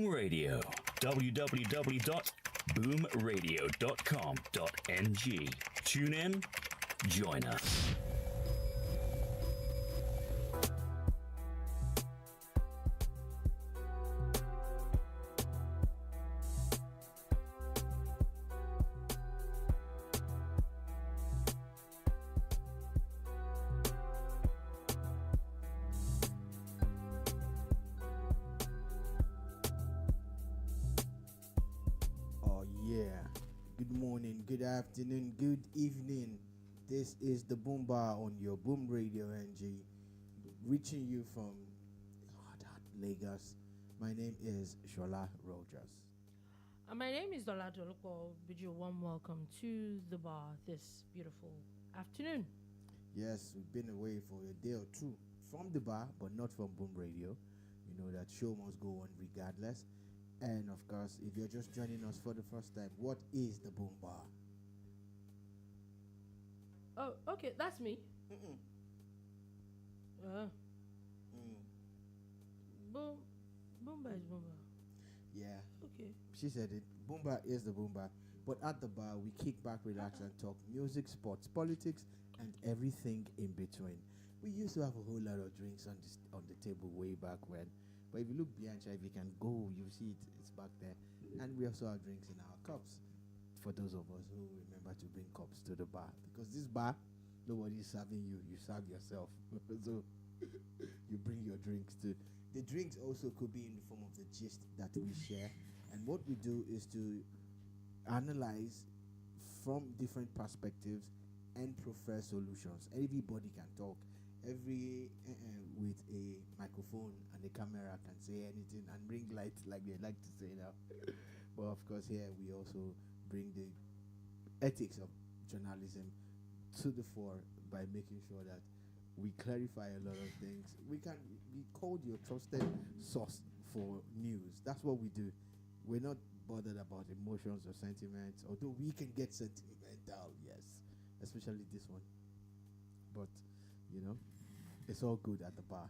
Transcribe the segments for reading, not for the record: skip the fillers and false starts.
Boom Radio. www.boomradio.com.ng. Tune in, join us. Good afternoon, good evening. This is the Boom Bar on your Boom Radio NG, reaching you from Lagos. My name is Shola Rogers. And my name is Dola Dolupo. Bid you a warm welcome to the bar this beautiful afternoon. Yes, we've been away for a day or two from the bar, but not from Boom Radio. You know that show must go on regardless. And of course, if you're just joining us for the first time, what is the Boom Bar? Oh, okay, that's me. Boom Bar is Boom Bar. Yeah. Okay. She said it. Boom Bar is the Boom Bar. But at the bar, we kick back, relax, and talk music, sports, politics, and everything in between. We used to have a whole lot of drinks on the table way back when. But if you look behind, if you can go, you see it's back there. And we also have drinks in our cups. For those of us who remember to bring cups to the bar. Because this bar, nobody is serving you. You serve yourself. So you bring your drinks to. The drinks also could be in the form of the gist that we share. And what we do is to analyze from different perspectives and prefer solutions. Everybody can talk. Every with a microphone and a camera can say anything and bring light, like they like to say now. But of course, here we also bring the ethics of journalism to the fore by making sure that we clarify a lot of things. We can be called your trusted source for news. That's what we do. We're not bothered about emotions or sentiments, although we can get sentimental, yes, especially this one. But you know, it's all good at the bar.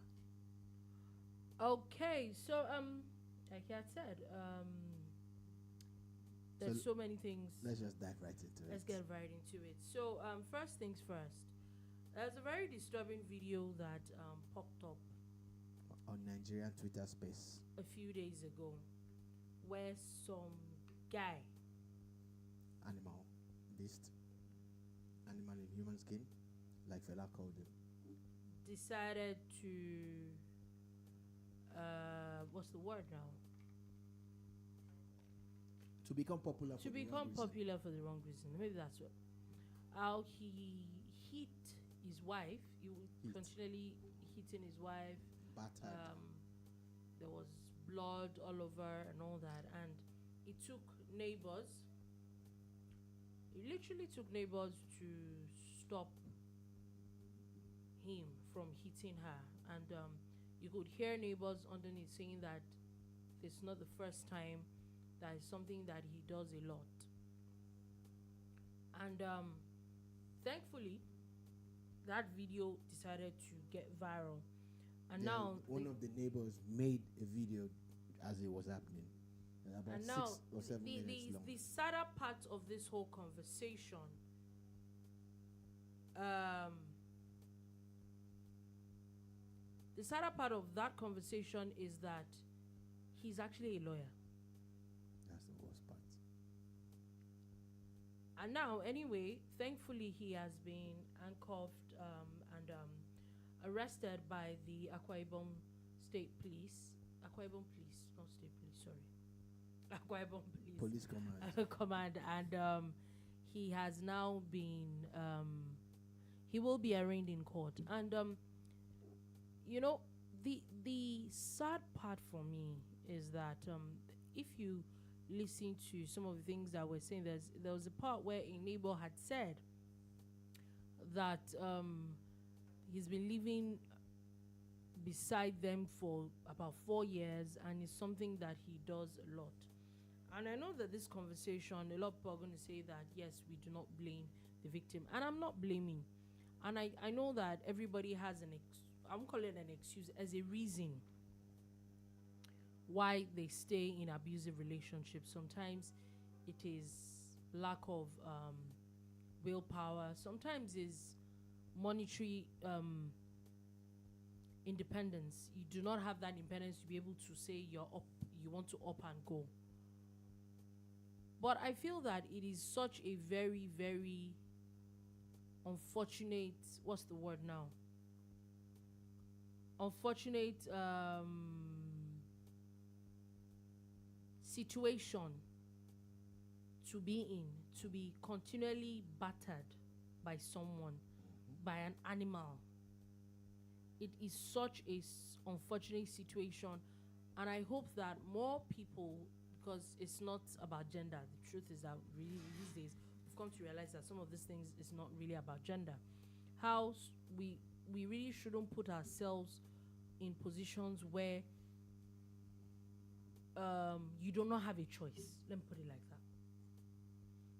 Okay, so like I said, there's so many things. Let's just dive right into it. Let's get right into it. So first things first. There's a very disturbing video that popped up on Nigerian Twitter space a few days ago, where some guy, animal beast, animal in human skin, like fella called him, decided to what's the word now? To become popular. To become popular for the wrong reason. Maybe that's what. How he hit his wife. He was continually hitting his wife. Battered. There was blood all over and all that, and it took neighbors. It literally took neighbors to stop him from hitting her, and you could hear neighbors underneath saying that it's not the first time. That is something that he does a lot, and thankfully that video decided to get viral, and then now one of the neighbors made a video as it was happening, about and now 6 or 7 minutes long. The sadder part of this whole conversation, the sadder part of that conversation is that he's actually a lawyer. That's the worst part. And now, anyway, thankfully, he has been handcuffed and arrested by the Akwa Ibom State Police. Akwa Ibom Police, not State Police, sorry. Akwa Ibom Police Command. Command. And he has now been, he will be arraigned in court. And, you know, the sad part for me is that if you listen to some of the things that we're saying, there was a part where a neighbor had said that he's been living beside them for about 4 years, and it's something that he does a lot. And I know that this conversation, a lot of people are going to say that, yes, we do not blame the victim. And I'm not blaming. And I know that everybody has I'm calling it an excuse as a reason why they stay in abusive relationships. Sometimes it is lack of willpower. Sometimes is monetary independence. You do not have that independence to be able to say you want to up and go. But I feel that it is such a very, very unfortunate, what's the word now? Unfortunate situation to be in, to be continually battered by someone, by an animal. It is such a unfortunate situation, and I hope that more people, because it's not about gender. The truth is that really these days we've come to realize that some of these things is not really about gender. How we really shouldn't put ourselves in positions where you do not have a choice. Let me put it like that.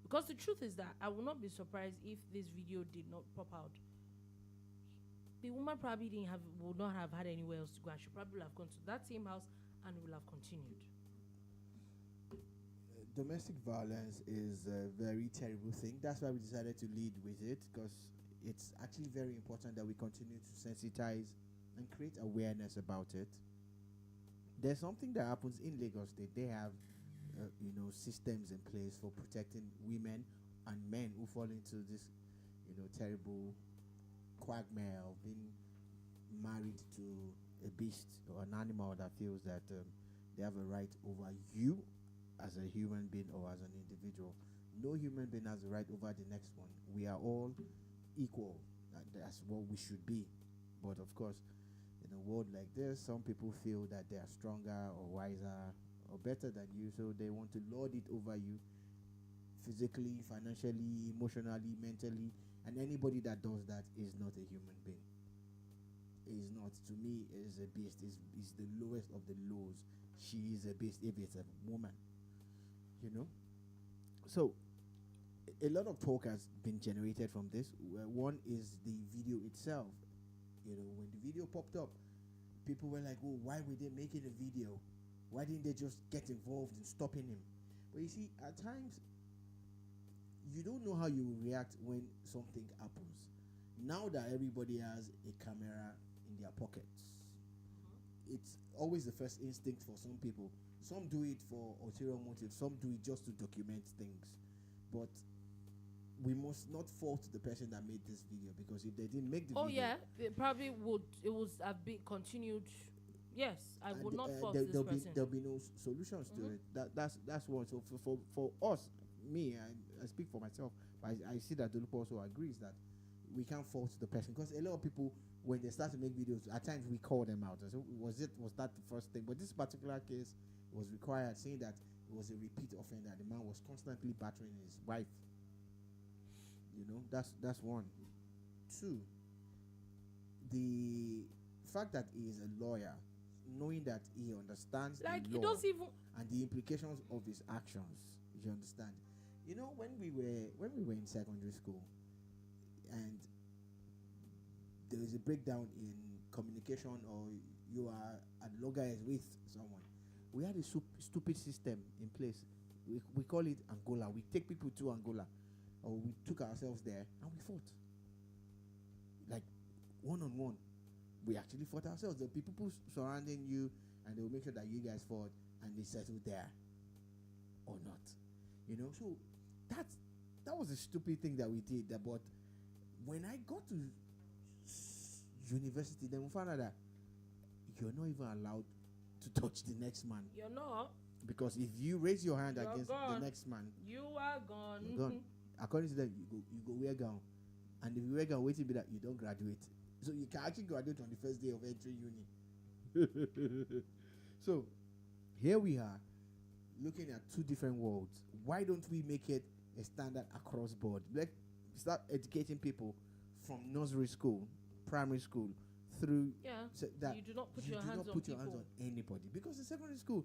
Because the truth is that I will not be surprised if this video did not pop out. The woman probably would not have had anywhere else to go, and she probably would have gone to that same house and will have continued. Domestic violence is a very terrible thing. That's why we decided to lead with it, because it's actually very important that we continue to sensitize and create awareness about it. There's something that happens in Lagos State. They have systems in place for protecting women and men who fall into this terrible quagmire of being married to a beast or an animal that feels that they have a right over you as a human being or as an individual. No human being has a right over the next one. We are all equal. That's what we should be. But of course, in a world like this, some people feel that they are stronger or wiser or better than you, so they want to lord it over you physically, financially, emotionally, mentally, and anybody that does that is not a human being. Is not, to me, is a beast. Is the lowest of the lows. She is a beast if it's a woman. So a lot of talk has been generated from this. One is the video itself. When the video popped up, people were like, oh, why were they making a video? Why didn't they just get involved in stopping him? But you see, at times you don't know how you will react when something happens. Now that everybody has a camera in their pockets, it's always the first instinct for some people. Some do it for ulterior motives, some do it just to document things. But we must not fault the person that made this video, because if they didn't make the video... Oh yeah, it probably would have been continued. Yes, I would not fault this person. There'll be no solutions to it. That's one. So for us, me, I speak for myself, but I see that Dolupo also agrees that we can't fault the person, because a lot of people, when they start to make videos, at times we call them out. So was that the first thing? But this particular case was required, saying that it was a repeat offender. The man was constantly battering his wife. That's one. Two, the fact that he is a lawyer, knowing that he understands the law and the implications of his actions. You understand? When we were in secondary school, and there is a breakdown in communication, or you are at loggerheads with someone, we had a stupid system in place. We call it Angola. We take people to Angola, or we took ourselves there and we fought. Like one-on-one. We actually fought ourselves. There'll be people surrounding you, and they'll make sure that you guys fought and they settled there or not. So that was a stupid thing that we did. But when I got to university, then we found out that you're not even allowed to touch the next man. You're not. Because if you raise your hand against the next man, you are gone. You're gone. According to them, you go wear gown. And if you wear gown, wait till be that you don't graduate. So you can actually graduate on the first day of entering uni. So here we are, looking at two different worlds. Why don't we make it a standard across board? Let's start educating people from nursery school, primary school, through so that you do not put your hands on anybody. Because in secondary school,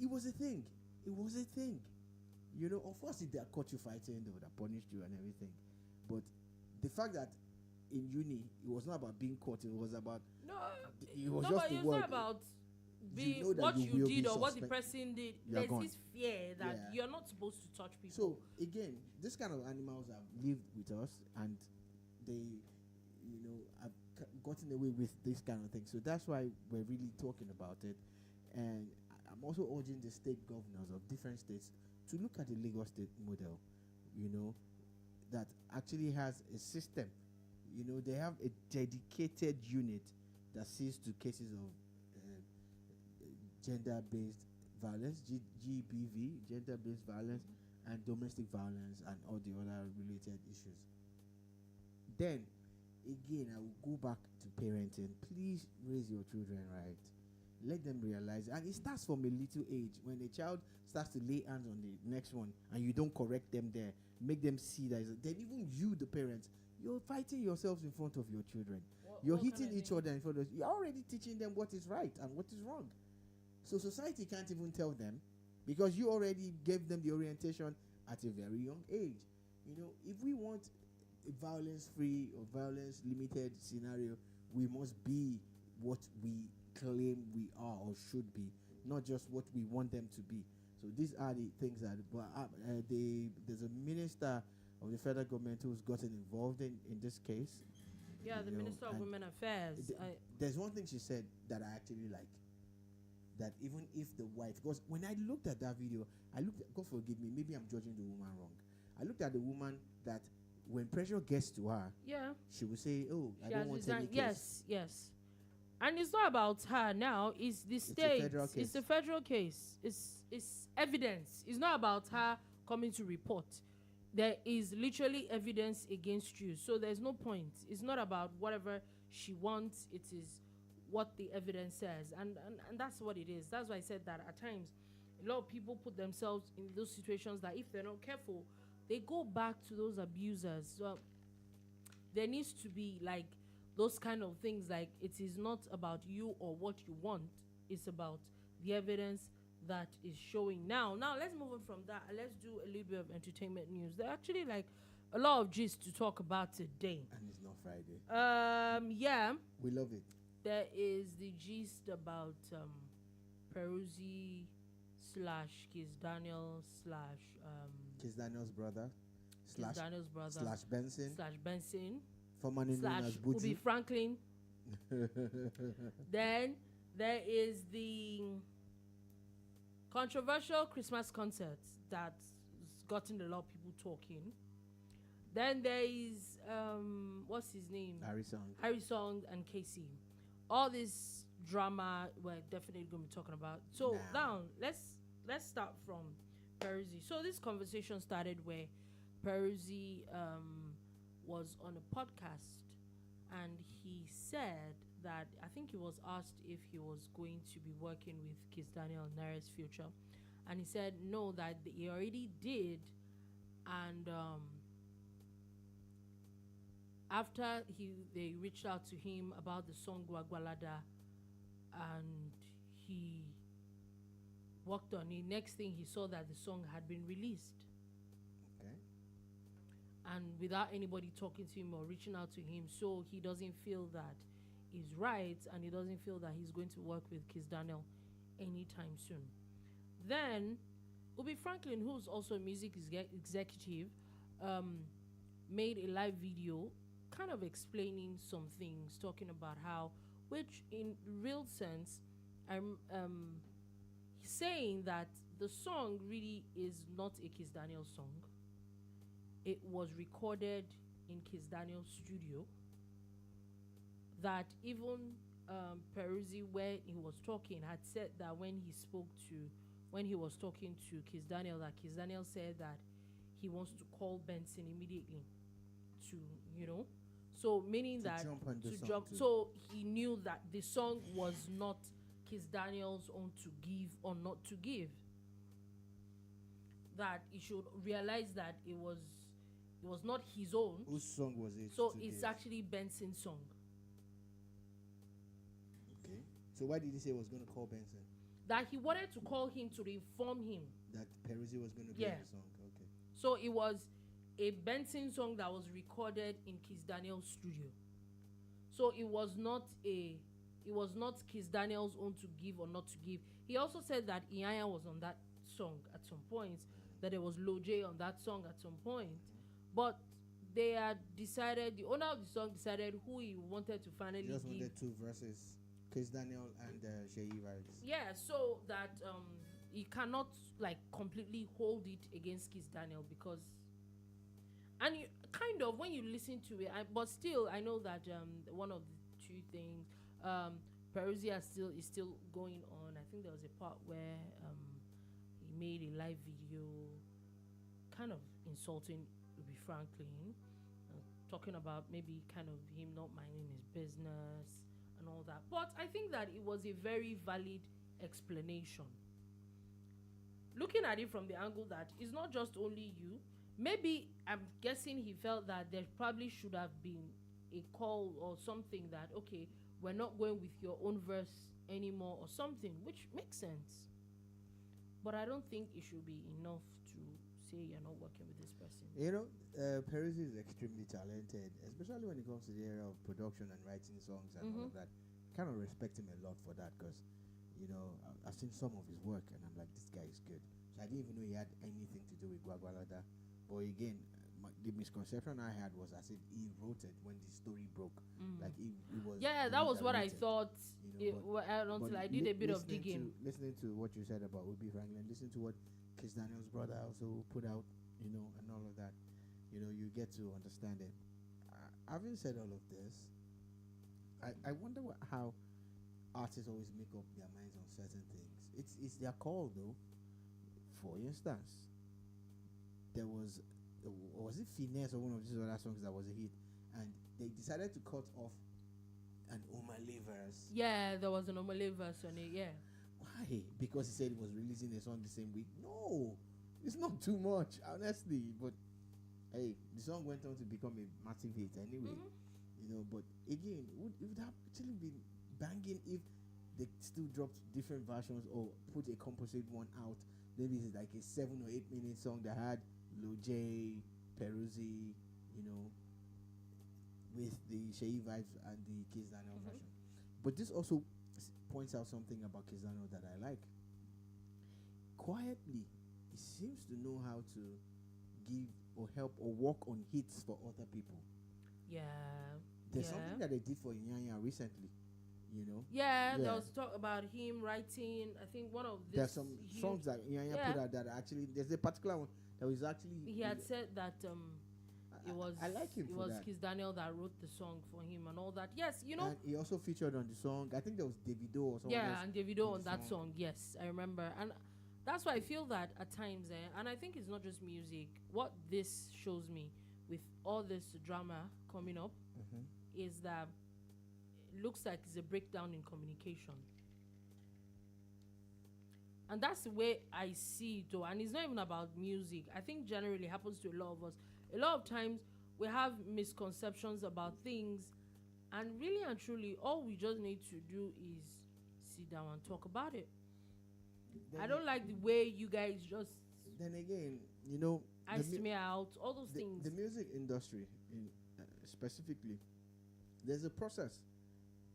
it was a thing. Of course, if they had caught you fighting, they would have punished you and everything. But the fact that in uni, it was not about being caught. It was about... It's not about be know that what you you will did be or what the suspect- person did. You are There's gone. this fear that Yeah. you're not supposed to touch people. So again, this kind of animals have lived with us, and they, have gotten away with this kind of thing. So that's why we're really talking about it. And I'm also urging the state governors of different states to look at the Lagos state model, that actually has a system. They have a dedicated unit that sees to cases of gender-based violence, GBV, gender-based violence, and domestic violence, and all the other related issues. Then, again, I will go back to parenting. Please raise your children right. Let them realize, and it starts from a little age. When a child starts to lay hands on the next one, and you don't correct them there, make them see that. Then even you, the parents, you're fighting yourselves in front of your children. You're hitting each other in front of. You're already teaching them what is right and what is wrong. So society can't even tell them, because you already gave them the orientation at a very young age. If we want a violence-free or violence-limited scenario, we must be what we claim we are or should be, not just what we want them to be. So these are the things that. But there's a minister of the federal government who's gotten involved in this case. Yeah, the Minister of Women Affairs. There's one thing she said that I actually like. That even if the wife, because when I looked at that video, God forgive me, maybe I'm judging the woman wrong. I looked at the woman that when pressure gets to her, she will say, "Oh, I don't want any case." Yes. And it's not about her now. It's the state. It's the federal case. It's evidence. It's not about her coming to report. There is literally evidence against you. So there's no point. It's not about whatever she wants. It is what the evidence says. And that's what it is. That's why I said that at times a lot of people put themselves in those situations that if they're not careful, they go back to those abusers. So there needs to be like those kind of things, like it is not about you or what you want. It's about the evidence that is showing. Now let's move on from that. Let's do a little bit of entertainment news. There are actually like a lot of gist to talk about today. And it's not Friday. Yeah. We love it. There is the gist about Peruzzi / Kizz Daniel / Kizz Daniel's brother / Benson, formerly known as Buju. Ubi Franklin. Then there is the controversial Christmas concert that's gotten a lot of people talking. Then there is what's his name? harrysong and kcee. All this drama we're definitely going to be talking about. So now let's start from Peruzzi. So this conversation started where Peruzzi was on a podcast, and he said that, I think he was asked if he was going to be working with Kizz Daniel in Naira's future, and he said no, that he already did. And after they reached out to him about the song Gwagwalada, and he worked on it, next thing he saw that the song had been released. Okay. And without anybody talking to him or reaching out to him, so he doesn't feel that is right, and he doesn't feel that he's going to work with Kizz Daniel anytime soon. Then Ubi Franklin, who's also a music executive, made a live video kind of explaining some things, talking about how, which in real sense, I'm saying that the song really is not a Kizz Daniel song. It was recorded in Kizz Daniel's studio. That even Peruzzi, where he was talking, had said that when he was talking to Kizz Daniel, that Kizz Daniel said that he wants to call Benson immediately to, so meaning that to jump. So he knew that the song was not Kizz Daniel's own to give or not to give. That he should realize that it was not his own. Whose song was it? So it's actually Benson's song. Okay. So why did he say he was going to call Benson? That he wanted to call him to inform him that Peruzzi was going to play the song. Okay. So it was a Benson song that was recorded in Kizz Daniel's studio. So it was not a it was not Kiss Daniel's own to give or not to give. He also said that Iyanya was on that song at some point, that there was Loj on that song at some point. But they had decided, the owner of the song decided who he wanted to finally Just give. wanted two verses, Kiss Daniel and Sheyi vibes. Yeah, so that he cannot like completely hold it against Kiss Daniel because, and you kind of when you listen to it, but still I know that one of the two things, Peruzzi is still going on. I think there was a part where he made a live video, kind of insulting Ruby Franklin, talking about maybe kind of him not minding his business and all that. But I think that it was a very valid explanation. Looking at it from the angle that it's not just only you, maybe I'm guessing he felt that there probably should have been a call or something that, okay, we're not going with your own verse anymore or something, which makes sense. But I don't think it should be enough to say you're not working with this person. You know, Peruzzi is extremely talented, especially when it comes to the area of production and writing songs and all of that. Kind of respect him a lot for that because, you know, I've seen some of his work and I'm like, this guy is good. So I didn't even know he had anything to do with Gwagwalada. But again, the misconception I had was I said he wrote it when the story broke. Like he was. Yeah, that was what I thought. You know, Until I did a bit of digging. Listening to what you said about Ruby Franklin, listening to what Kiss Daniel's brother also put out, you know, and all of that, you know, you get to understand it. Having said all of this, I wonder how artists always make up their minds on certain things. It's their call though. For instance, there was it Finesse or one of these other songs that was a hit, and they decided to cut off an Omale verse. Yeah, there was an Omale verse on it. Yeah. Why? Because he said he was releasing a song the same week. No, it's not too much, honestly. But hey, the song went on to become a massive hit anyway. You know, but again, it would have actually been banging if they still dropped different versions or put a composite one out. Maybe it's like a 7 or 8 minute song that had Loj, Peruzzi, you know, with the Sheyi vibes and the Kiss Daniel version. But this also points out something about Kiss Daniel that I like. Quietly, he seems to know how to give or help or work on hits for other people. Yeah. There's something that they did for Iyanya recently, you know. Yeah, there was talk about him writing. I think one of this. There's some songs that Iyanya put out that actually. There's a particular one that was actually. He had said that it was. I like him. It for was that. Kiss Daniel that wrote the song for him and all that. Yes, you know. And he also featured on the song. I think there was Davido or something. Yeah, and Davido on that song. Yes, I remember. And that's why I feel that at times, and I think it's not just music. What this shows me with all this drama coming up is that it looks like it's a breakdown in communication. And that's the way I see it though. And it's not even about music. I think generally it happens to a lot of us. A lot of times we have misconceptions about things, and really and truly all we just need to do is sit down and talk about it. I don't like the way you guys just then again, you know, ice me out, all those things. The music industry in specifically, there's a process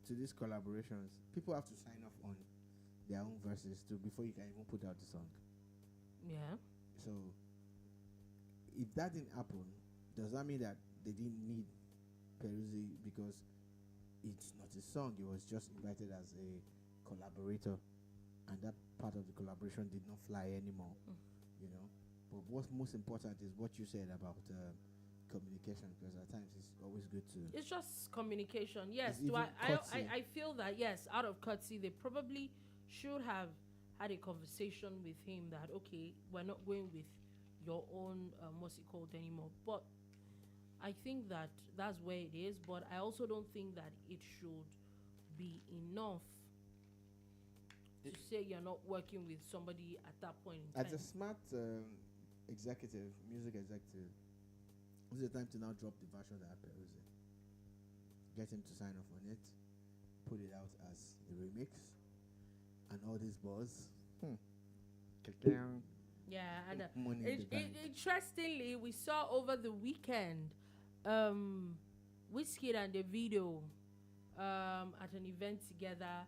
to these collaborations. People have to sign off on their own verses too before you can even put out the song. Yeah. So if that didn't happen, does that mean that they didn't need Peruzzi because it's not a song? It was just invited as a collaborator, and that part of the collaboration did not fly anymore. You know. But what's most important is what you said about communication, because at times it's always good to. It's just communication. Yes. I feel that yes, out of courtesy, they probably should have had a conversation with him that okay, we're not going with your own what's it called anymore. But I think that that's where it is. But I also don't think that it should be enough to say you're not working with somebody at that point in time. As a smart executive, music executive, this is the time to now drop the version that Peruzzi. Get him to sign off on it, put it out as a remix, and all this buzz. Yeah, and interestingly, we saw over the weekend, Wizkid and Davido at an event together,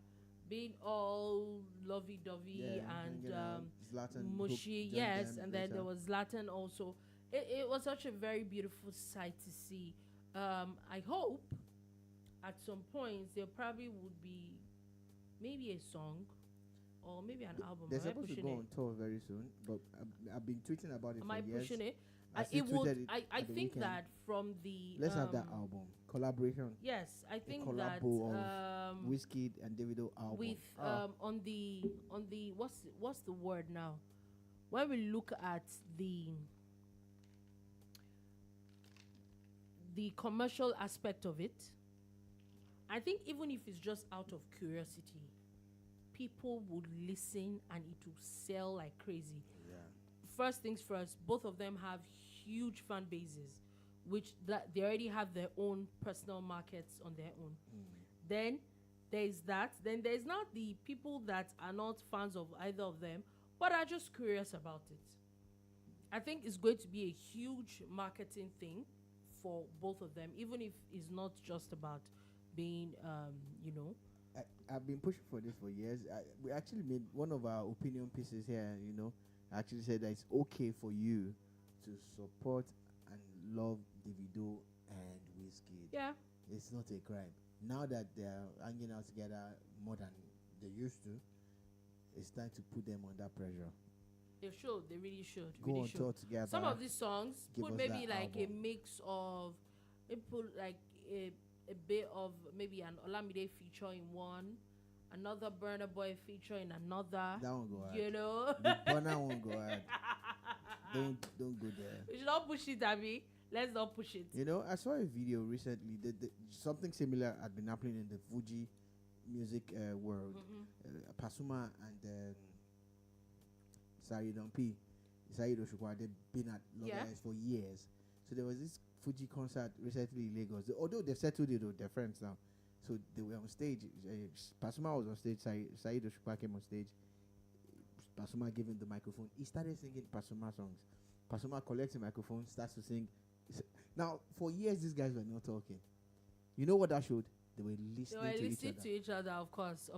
being all lovey-dovey and mushy. Yes, and then there was Zlatan also. It was such a very beautiful sight to see. I hope at some point there probably would be maybe a song or maybe an album. They're supposed to go on tour very soon, but I've been tweeting about it Am for I years. pushing it? I think that from the let's have that album collaboration. Yes, I think that Wizkid and Davido album with on the what's the word now? When we look at the commercial aspect of it, I think even if it's just out of curiosity, people would listen and it will sell like crazy. Yeah. First things first, both of them have huge fan bases, which that they already have their own personal markets on their own. Then there's that. Then there's not the people that are not fans of either of them, but are just curious about it. I think it's going to be a huge marketing thing for both of them, even if it's not just about being, I've been pushing for this for years. We actually made one of our opinion pieces here, actually said that it's okay for you to support and love Davido and Wizkid. Yeah. It's not a crime. Now that they're hanging out together more than they used to, it's time to put them under pressure. They should. They really should. Go really on should. tour together. Some of these songs put maybe like album. a mix of, put like a bit of maybe an Olamide feature in one, another Burna Boy feature in another. That won't go ahead. You know, The Burna won't go ahead. Don't go there. We should not push it, Abby. Let's not push it. I saw a video recently that something similar had been happening in the Fuji music world. Pasuma and Saeed Oshukwa, they've been at Logos for years. So there was this Fuji concert recently in Lagos. Although they've settled it, they're friends now. So they were on stage. Pasuma was on stage. Saeed Oshukwa came on stage. Pasuma gave him the microphone. He started singing Pasuma songs. Pasuma collects the microphone, starts to sing. Now, for years, these guys were not talking. You know what that showed? They were listening to each other, of course.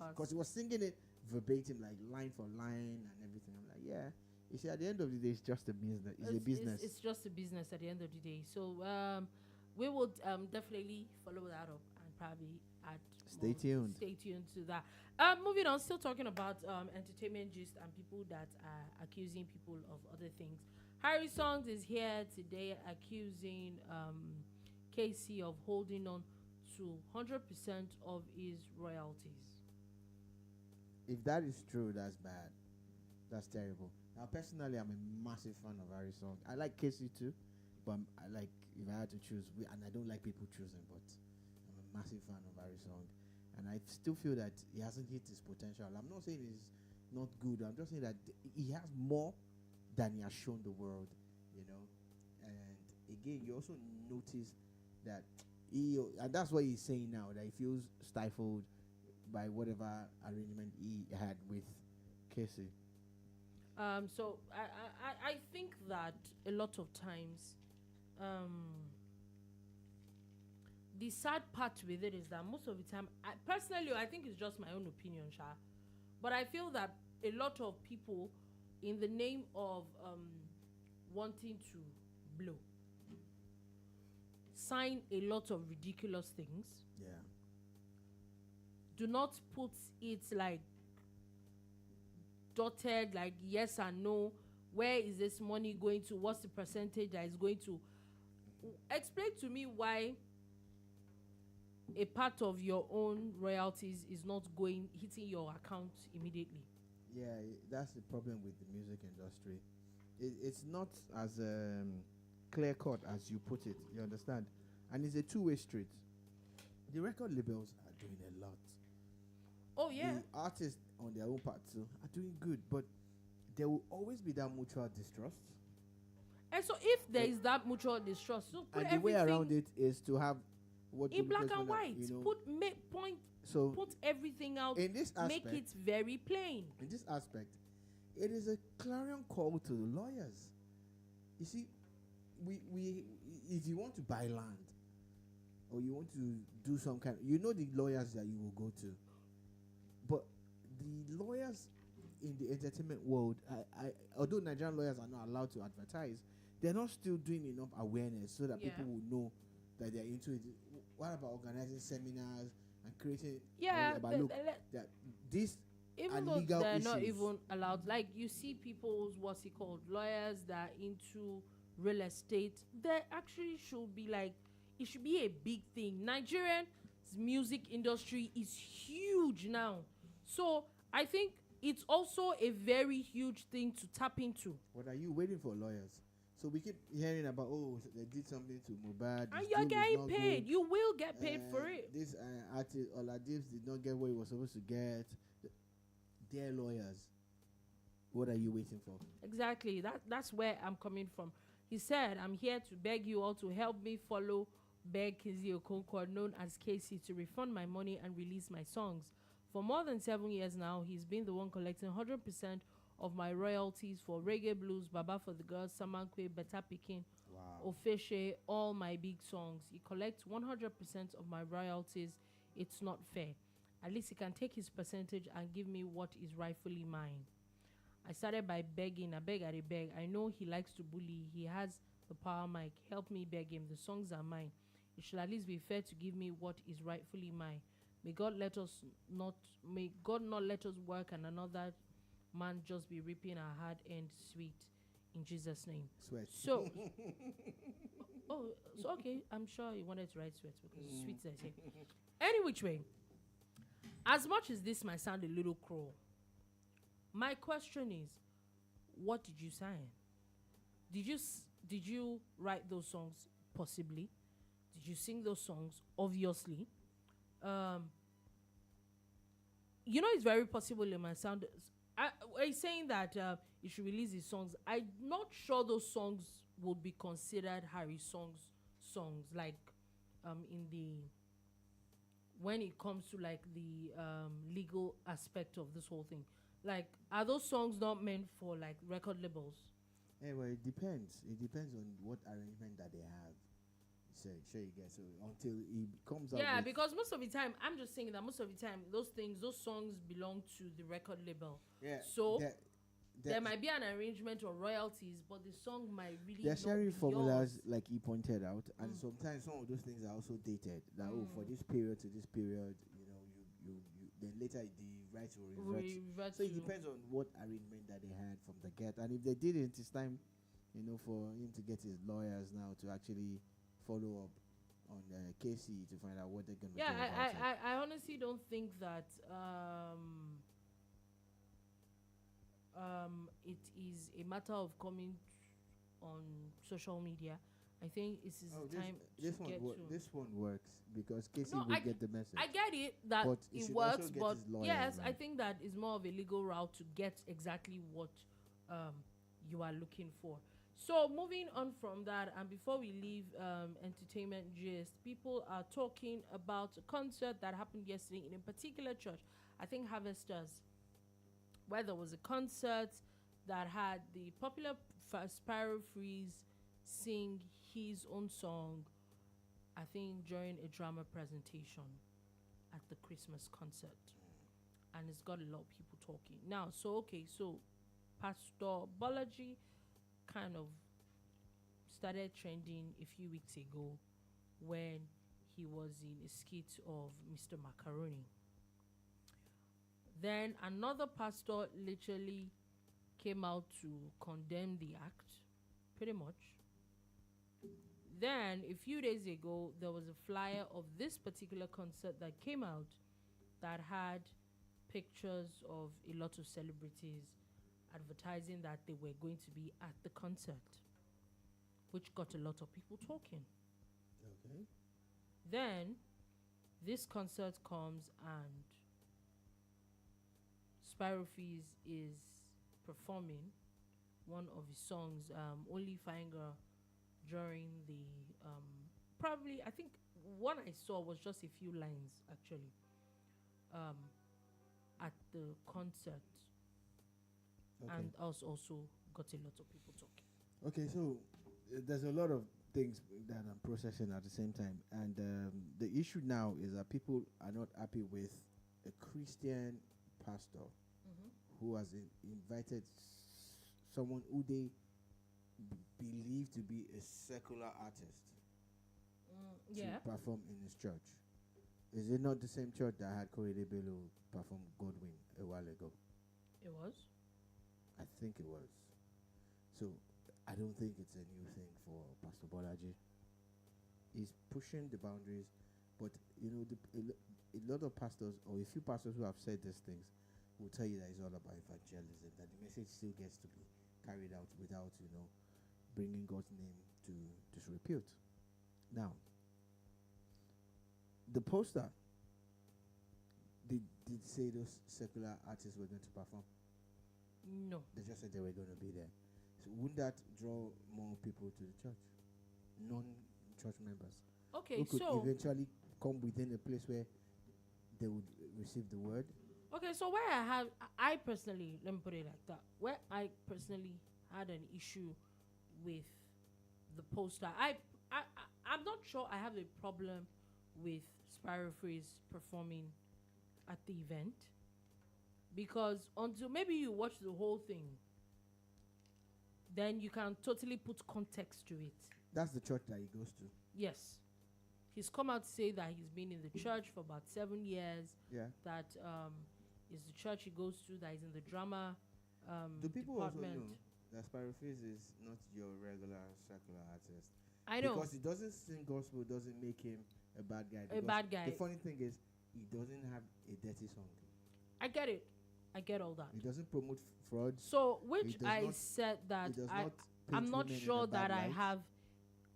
Because he was singing it verbatim, like line for line and everything. I'm like, yeah. You see, at the end of the day, it's just a business. It's a business. It's just a business at the end of the day. So we will definitely follow that up and probably add. Stay tuned to that. Moving on, still talking about entertainment gist and people that are accusing people of other things. Harrysong is here today accusing kcee of holding on to 100% of his royalties. If that is true, that's bad. That's terrible. Now, personally, I'm a massive fan of Harrysong. I like kcee too, but I like, if I had to choose, and I don't like people choosing, but I'm a massive fan of Harrysong. And I still feel that he hasn't hit his potential. I'm not saying he's not good. I'm just saying that he has more than he has shown the world, And again, you also notice that and that's what he's saying now, that he feels stifled by whatever arrangement he had with kcee. So I think that a lot of times, the sad part with it is that most of the time, personally, I think it's just my own opinion, Sha, but I feel that a lot of people, in the name of wanting to blow, sign a lot of ridiculous things. Yeah. Do not put it like dotted, like yes and no. Where is this money going to? What's the percentage that is going to? Explain to me why a part of your own royalties is not hitting your account immediately. Yeah, that's the problem with the music industry. It's not as clear cut as you put it. You understand? And it's a two-way street. The record labels are doing a lot. Oh yeah. The artists on their own part too are doing good, but there will always be that mutual distrust. And so, if there is that mutual distrust, so put and the way around it is to have what in black and white. Put everything out. In this aspect, make it very plain. In this aspect, it is a clarion call to the lawyers. You see, we if you want to buy land, or you want to do some kind, you know the lawyers that you will go to. But the lawyers in the entertainment world, although Nigerian lawyers are not allowed to advertise, they're not still doing enough awareness so that people will know that they're into it. What about organizing seminars and creating? That this even though they're not even allowed, like you see people's lawyers that are into real estate, there actually should be like, it should be a big thing. Nigerian music industry is huge now, so I think it's also a very huge thing to tap into. What are you waiting for, lawyers? So we keep hearing about, they did something to Mbah, and you're getting paid. You will get paid for it. This artist Oladips did not get what he was supposed to get. Dear lawyers, what are you waiting for? Exactly. That's where I'm coming from. He said, "I'm here to beg you all to help me follow Kizz, known as kcee, to refund my money and release my songs. For more than 7 years now, he's been the one collecting 100% of my royalties for Reggae Blues, Baba for the Girls, Samankwe, Beta Pikin, Ofeshe, all my big songs. He collects 100% of my royalties. It's not fair. At least he can take his percentage and give me what is rightfully mine. I started by begging. I beg. I know he likes to bully. He has the power mic. Help me beg him. The songs are mine. It should at least be fair to give me what is rightfully mine. May God not let us work and another man just be reaping our hard-earned sweet, in Jesus' name." Sweat. So, so okay, I'm sure he wanted to write sweat because sweet is here. Any which way, as much as this might sound a little cruel, my question is, what did you sign? Did you write those songs? Possibly. Did you sing those songs? Obviously. It's very possible it might sound. I'm saying that you should release his songs. I'm not sure those songs would be considered harrysong's songs, like in the, when it comes to like the legal aspect of this whole thing. Like, are those songs not meant for like record labels? Well, it depends. It depends on what arrangement that they have. Sure you get. So until it comes out. Yeah, because most of the time, I'm just saying that most of the time, those songs belong to the record label. Yeah. So there might be an arrangement or royalties, but the song might really. They're sharing formulas, yours. like he pointed out, and sometimes some of those things are also dated. That for this period to this period, you then later the rights will revert. So it depends on what arrangement that they had from the get, and if they didn't, it's time, for him to get his lawyers now to actually follow up on kcee to find out what they're going to do about it. I honestly don't think that it is a matter of coming on social media. I think this one works because kcee will get the message. I get it that it works, but yes, I think that is more of a legal route to get exactly what you are looking for. So moving on from that, and before we leave entertainment gist, people are talking about a concert that happened yesterday in a particular church, I think Harvesters, where there was a concert that had the popular Spiral Freeze sing his own song, I think during a drama presentation at the Christmas concert. And it's got a lot of people talking. Now, so Pastor Bolaji kind of started trending a few weeks ago when he was in a skit of Mr. Macaroni. Then another pastor literally came out to condemn the act, pretty much. Then a few days ago, there was a flyer of this particular concert that came out that had pictures of a lot of celebrities advertising that they were going to be at the concert, which got a lot of people talking. Okay. Then this concert comes and Spiral Freeze is performing one of his songs, Only Fine Girl, during the probably, I think one I saw was just a few lines actually at the concert. Okay. And us also got a lot of people talking. Okay, so there's a lot of things that I'm processing at the same time. And the issue now is that people are not happy with a Christian pastor who has invited someone who they believe to be a secular artist Yeah. to perform in his church. Is it not the same church that had Korede Bello perform Godwin a while ago? It was. I think it was. So I don't think it's a new thing for Pastor Bolaji. He's pushing the boundaries, but you know, a lot of pastors or a few pastors who have said these things will tell you that it's all about evangelism, that the message still gets to be carried out without, you know, bringing God's name to disrepute. Now, the poster did say those secular artists were going to perform. No. They just said they were going to be there. So wouldn't that draw more people to the church? Non-church members. Okay, who could so eventually come within a place where they would receive the word. okay, so where I personally, let me put it like that, where I personally had an issue with the poster, I'm not sure I have a problem with Spirofreeze performing at the event, because until maybe you watch the whole thing, then you can totally put context to it. That's the church that he goes to. Yes. He's come out to say that he's been in the church for about 7 years. Yeah. That is the church he goes to, that is in the drama Do people department. also know that Spirofreeze is not your regular secular artist? I know. Because he doesn't sing gospel doesn't make him a bad guy. A bad guy. The funny thing is, he doesn't have a dirty song. I get it. I get all that. He doesn't promote fraud. So, which does I not- said that He does I, not I'm paint not women in sure a bad that I light. have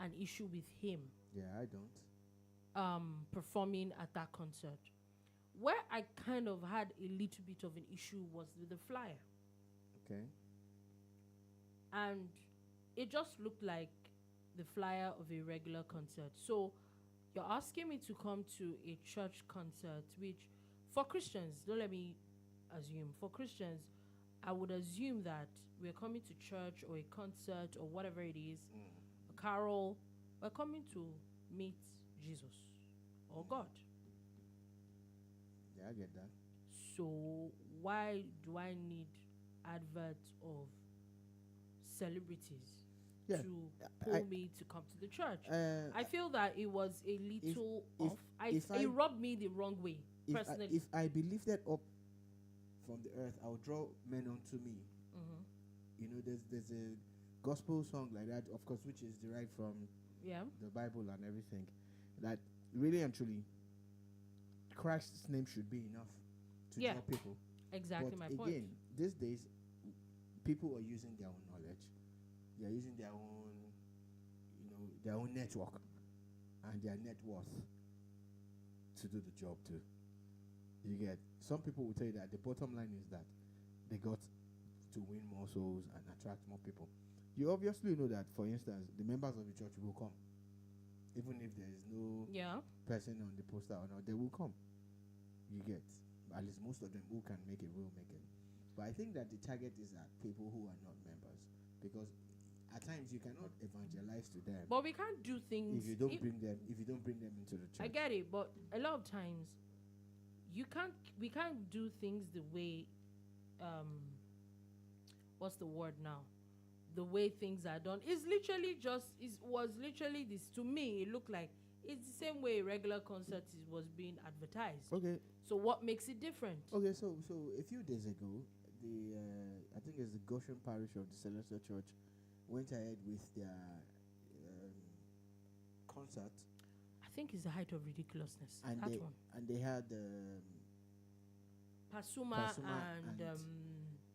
an issue with him Yeah, I don't. performing at that concert. Where I kind of had a little bit of an issue was with the flyer. Okay. And it just looked like the flyer of a regular concert. So you're asking me to come to a church concert, which for Christians, don't let me assume, for Christians, I would assume that we're coming to church or a concert or whatever it is, a carol, we're coming to meet Jesus or God. Yeah, I get that. So why do I need adverts of celebrities Yeah, to I- pull me to come to the church? I feel that it was a little if- off. if I- It rubbed me the wrong way, personally. If I be lifted up from the earth, I'll draw men unto me. You know, there's a gospel song like that, of course, which is derived from Yeah. the Bible and everything. That really and truly, Christ's name should be enough to Yeah. draw people. Exactly But my again, point. these days, people are using their own knowledge. They are using their own, you know, their own network and their net worth to do the job too. You get, some people will tell you that the bottom line is that they got to win more souls and attract more people. You obviously know that, for instance, the members of the church will come. Even if there is no Yeah. person on the poster or not, they will come. You get, at least most of them who can make it will make it. But I think that the target is at people who are not members, because at times you cannot evangelize to them But we can't do things. if you don't bring them into the church. I get it, but a lot of times we can't do things the way what's the word now? The way things are done. It's literally was literally this. To me, it looked like it's the same way a regular concert was being advertised. Okay. So what makes it different? Okay, so a few days ago, the I think it's the Goshen Parish of the Celestial Church went ahead with their concert, I think it's the height of ridiculousness. and that they one. and they had Pasuma and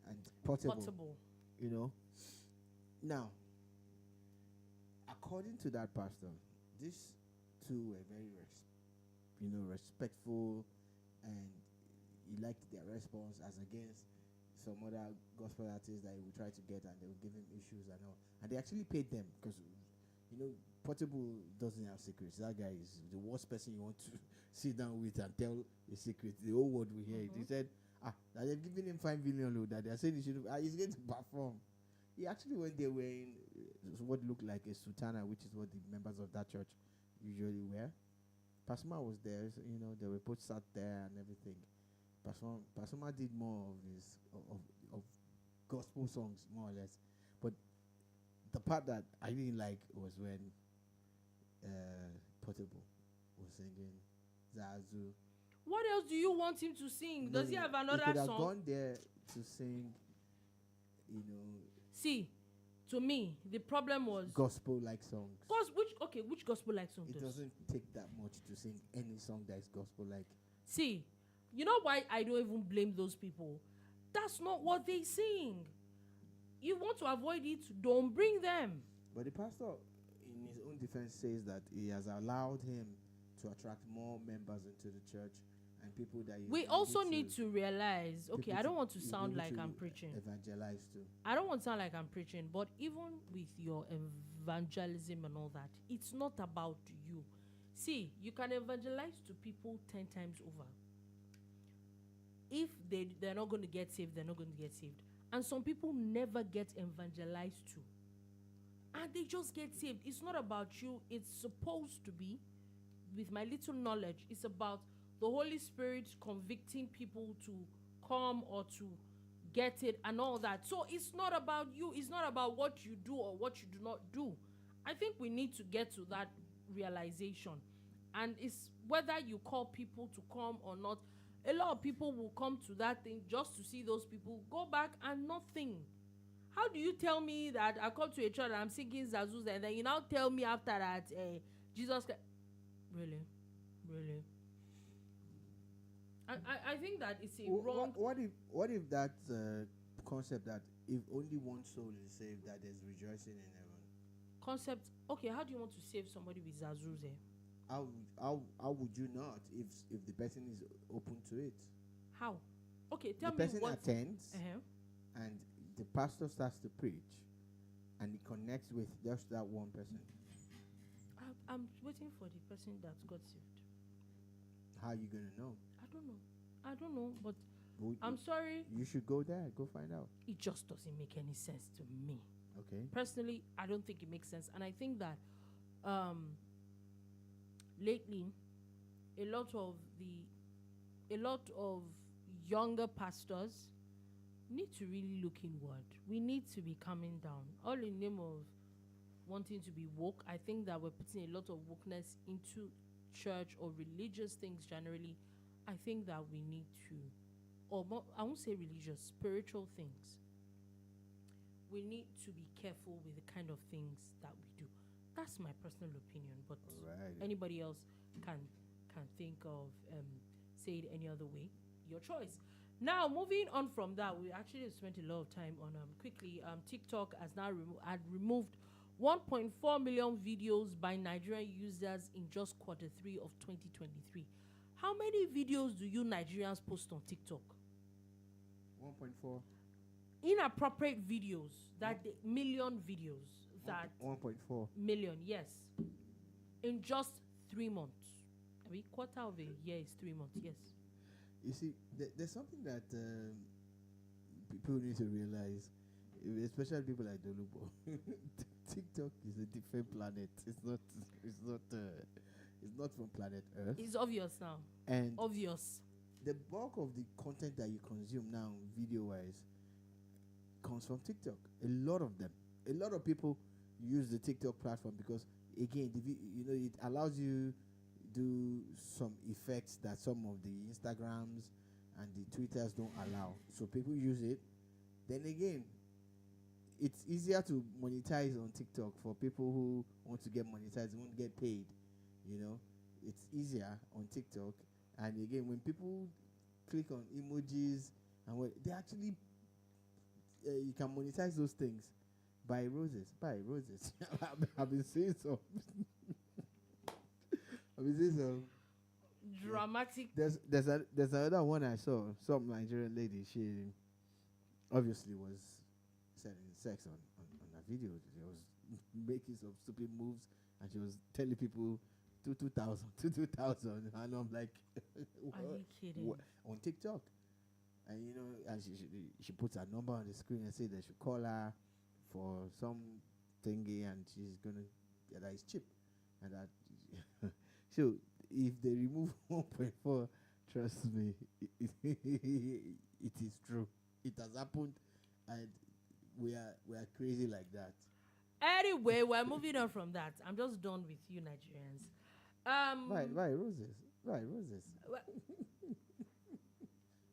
and portable, Portable. you know. Now, according to that pastor, these two were very respectful, and he liked their response as against some other gospel artists that he would try to get, and they would give him issues and all. And they actually paid them because, you know, Portable doesn't have secrets. That guy is the worst person you want to sit down with and tell a secret. The whole world will hear it. He said, that they're giving him 5 million, that they're saying he should, he's going to perform. he actually went there wearing what looked like a sutana, which is what the members of that church usually wear. Pasuma was there, so, they were both sat there and everything. Pasuma did more of his of gospel songs, more or less. But the part that I didn't like was when Portable was singing Zazu. What else do you want him to sing? Does he have another he could have song? gone there to sing, See, to me, the problem was gospel-like songs. Which gospel-like song? It doesn't take that much to sing any song that is gospel-like. See, you know why I don't even blame those people? That's not what they sing. You want to avoid it, don't bring them. But the pastor, in his own defense, says that he has allowed him to attract more members into the church and people that we also need to realize, okay, I don't want to sound like I'm preaching. Evangelize too. I don't want to sound like I'm preaching, but even with your evangelism and all that, it's not about you. See, you can evangelize to people 10 times over. If they're not going to get saved, they're not going to get saved. And some people never get evangelized to. And they just get saved. It's not about you. It's supposed to be, with my little knowledge, it's about the Holy Spirit convicting people to come or to get it and all that. So it's not about you. It's not about what you do or what you do not do. I think we need to get to that realization. And it's whether you call people to come or not. A lot of people will come to that thing just to see those people, go back and nothing. How do you tell me that I come to a church and I'm singing Zazuza and then you now tell me after that Jesus Christ? Really? I think that it's a wrong. What if that concept that if only one soul is saved, that there's rejoicing in heaven? Concept. Okay, how do you want to save somebody with Zazuze? How would you not if the person is open to it? How? Okay, tell me the person what. Attends and the pastor starts to preach and he connects with just that one person. I'm waiting for the person that got saved. How are you gonna know? I don't know, but I'm sorry. You should go there. Go find out. It just doesn't make any sense to me. Okay. Personally, I don't think it makes sense, and I think that lately, a lot of younger pastors need to really look inward. We need to be calming down, all in the name of wanting to be woke. I think that we're putting a lot of wokeness into church or religious things generally. I think that we need to, or more, I won't say religious, spiritual things. We need to be careful with the kind of things that we do. That's my personal opinion, but anybody else can think of say it any other way. Your choice. Now, moving on from that, we actually spent a lot of time on quickly. TikTok has now removed 1.4 million videos by Nigerian users in just Q3 of 2023. How many videos do you Nigerians post on TikTok? 1.4. Inappropriate videos. Million videos. 1.4 million, yes. In just 3 months. I mean, quarter of a year is 3 months, yes. You see, there's something that people need to realize, especially people like Dolubo. TikTok is a different planet. It's not from planet Earth. It's obvious now. And obvious. The bulk of the content that you consume now, video-wise, comes from TikTok. A lot of them. A lot of people use the TikTok platform because, again, it allows you do some effects that some of the Instagrams and the Twitters don't allow. So people use it. Then again, it's easier to monetize on TikTok for people who want to get monetized, won't get paid. It's easier on TikTok. And again, when people click on emojis and they actually you can monetize those things. Buy roses. I've been seeing some. Dramatic. There's another one I saw. Some Nigerian lady. She obviously was selling sex on a video. She was making some stupid moves, and she was telling people 2,000, and I'm like, are you kidding? On TikTok. And and she puts her number on the screen and say they should call her for some thingy, and she's gonna that is cheap, and that so if they remove 1.4, trust me, it is true. It has happened, and we are crazy like that. Anyway, we're moving on from that. I'm just done with you, Nigerians. Right, roses. Right, roses.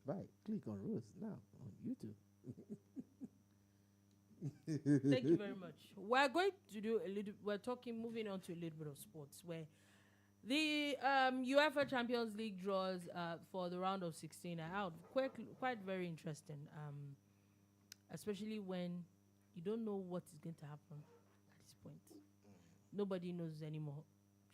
Right, click on Rose now on YouTube. Thank you very much. We're going to do a little. Moving on to a little bit of sports, where the UEFA Champions League draws for the round of 16 are out. Quite very interesting. Especially when you don't know what is going to happen at this point. Nobody knows anymore.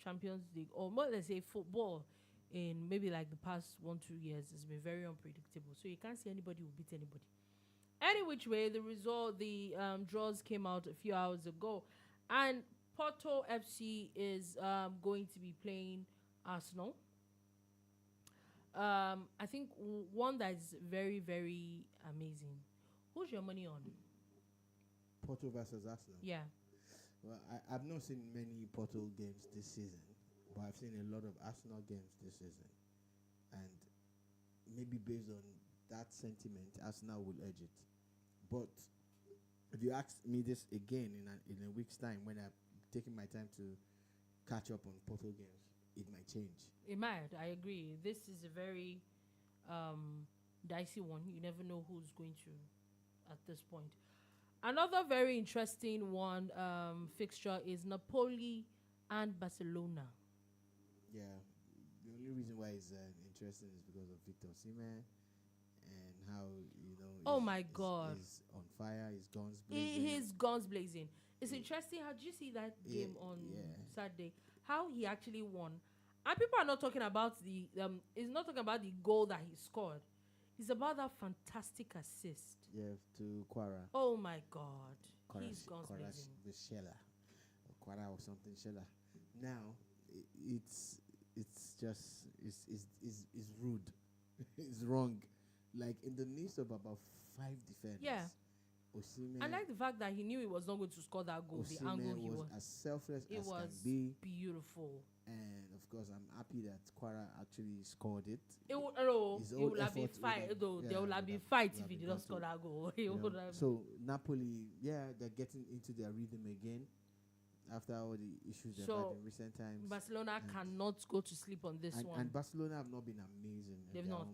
Champions League, or more, let's say football, in maybe like the past 1-2 years, has been very unpredictable. So you can't see anybody who beat anybody. Any which way, the draws came out a few hours ago, and Porto FC is going to be playing Arsenal. I think one that is very, very amazing. Who's your money on? Porto versus Arsenal. Yeah. Well, I've not seen many Porto games this season, but I've seen a lot of Arsenal games this season, and maybe based on that sentiment, Arsenal will edge it. But if you ask me this again in a week's time, when I'm taking my time to catch up on Porto games, it might change. It might. I agree. This is a very dicey one. You never know who's going to at this point. Another very interesting one fixture is Napoli and Barcelona. Yeah, the only reason why it's interesting is because of Victor Osimhen and how Oh my God, he's on fire. His guns blazing. His guns blazing. It's interesting. How did you see that game on Saturday? How he actually won, and people are not talking about the It's not talking about the goal that he scored. It's about that fantastic assist. Yeah, to Quara. Oh my God, he's guns blazing. With Shella, or Quara or something Shella. Now it's just rude. It's wrong. Like in the midst of about 5 defenders. Yeah. Osimhen, I like the fact that he knew he was not going to score that goal. Osimhen the angle he was as selfless as can be. Beautiful. And of course, I'm happy that Quara actually scored it. It would have been fight. There would have been fight if he did not score that goal. So Napoli, they're getting into their rhythm again after all the issues they've had in recent times. Barcelona cannot go to sleep on this one. And Barcelona have not been amazing. They've not.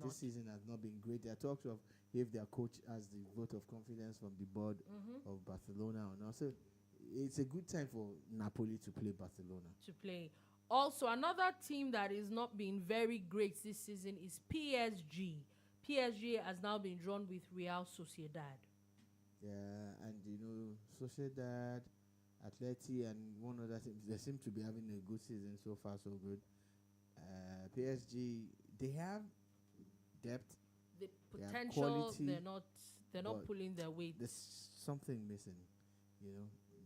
This season has not been great. There are talks of if their coach has the vote of confidence from the board of Barcelona or not. So it's a good time for Napoli to play Barcelona. Also, another team that is not being very great this season is PSG. PSG has now been drawn with Real Sociedad. Yeah, and Sociedad, Atleti, and one other team, they seem to be having a good season so far, so good. PSG, they have depth, the potential. Quality, they're not pulling their weight. There's something missing,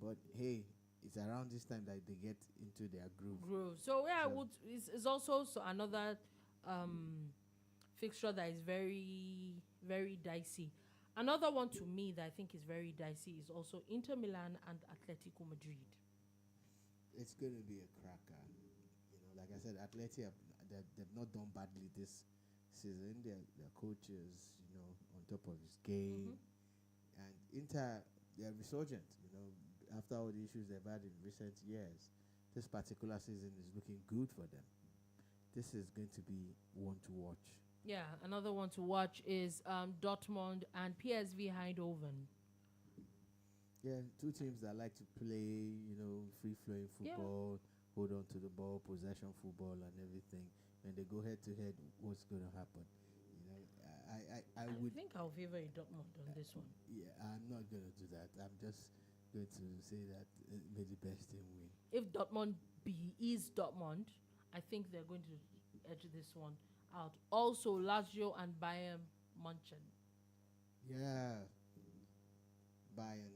But hey, it's around this time that they get into their groove. So it's also another fixture that is very, very dicey. Another one to me that I think is very dicey is also Inter Milan and Atletico Madrid. It's going to be a cracker. Like I said, Atleti, they've not done badly this season. Their coach is, on top of his game. And Inter, they're resurgent, after all the issues they've had in recent years. This particular season is looking good for them. This is going to be one to watch. Yeah, another one to watch is Dortmund and PSV Eindhoven. Yeah, two teams that like to play, free-flowing football, hold on to the ball, possession football and everything. When they go head-to-head, what's going to happen? I think I'll favor Dortmund on this one. Yeah, I'm not going to do that. I'm just going to say that may the best team win. If Dortmund is Dortmund, I think they're going to edge this one out. Also, Lazio and Bayern Munchen. Yeah, Bayern.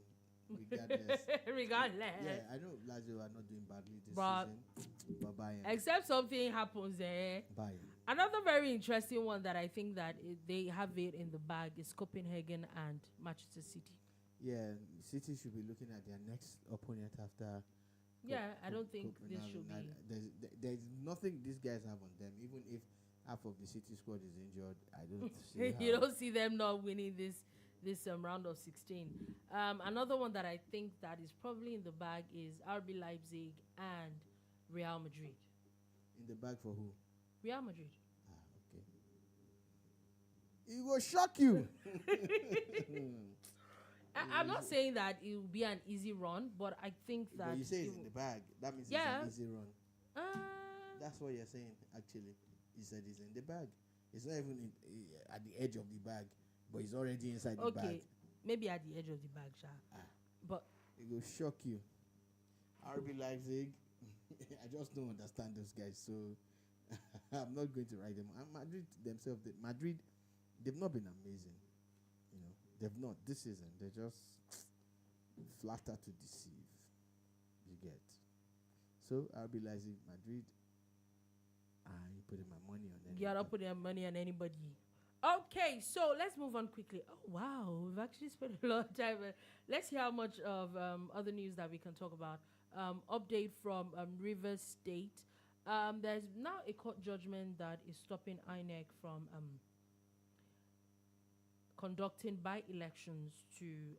Regardless. Yeah, I know Lazio are not doing badly this season, but Bayern. Except something happens there. Bayern. Another very interesting one that I think that they have it in the bag is Copenhagen and Manchester City. Yeah, City should be looking at their next opponent after. Yeah, I don't think this should be. There's nothing these guys have on them. Even if half of the City squad is injured, I don't see how. You don't see them not winning this round of 16. Another one that I think that is probably in the bag is RB Leipzig and Real Madrid. In the bag for who? Real Madrid. Ah, okay. It will shock you. I'm not saying that it will be an easy run, but I think that. But you say it's in the bag. That means it's an easy run. That's what you're saying, actually. You said it's in the bag. It's not even at the edge of the bag, but it's already inside the bag. Okay, maybe at the edge of the bag, Sha. But it will shock you. RB Leipzig, I just don't understand those guys, so I'm not going to write them. And Madrid themselves, they've not been amazing. You know, they've not this season. They're just flatter to deceive. You get. So RB Leipzig, Madrid. You putting my money on anybody. You're not putting your money on anybody. Okay, so let's move on quickly. Oh wow, we've actually spent a lot of time. Let's hear how much of other news that we can talk about. Update from Rivers State. There's now a court judgment that is stopping INEC from conducting by-elections to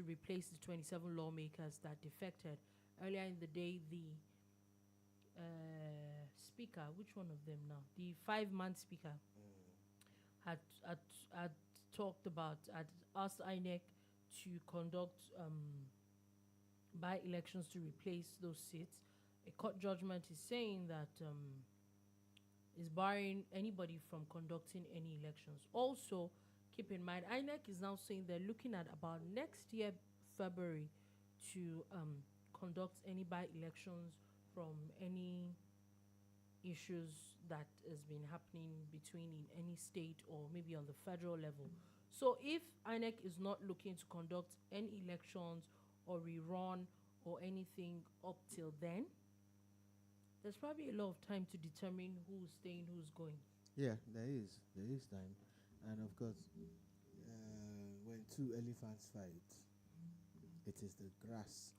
replace the 27 lawmakers that defected. Earlier in the day, the speaker, which one of them now? The 5-man speaker had talked about, had asked INEC to conduct by-elections to replace those seats. A court judgment is saying that is barring anybody from conducting any elections. Also, keep in mind, INEC is now saying they're looking at about next year, February, to conduct any by-elections from any issues that has been happening between in any state or maybe on the federal level. So if INEC is not looking to conduct any elections or rerun or anything up till then, there's probably a lot of time to determine who's staying, who's going. Yeah, there is time. And of course, when two elephants fight, it is the grass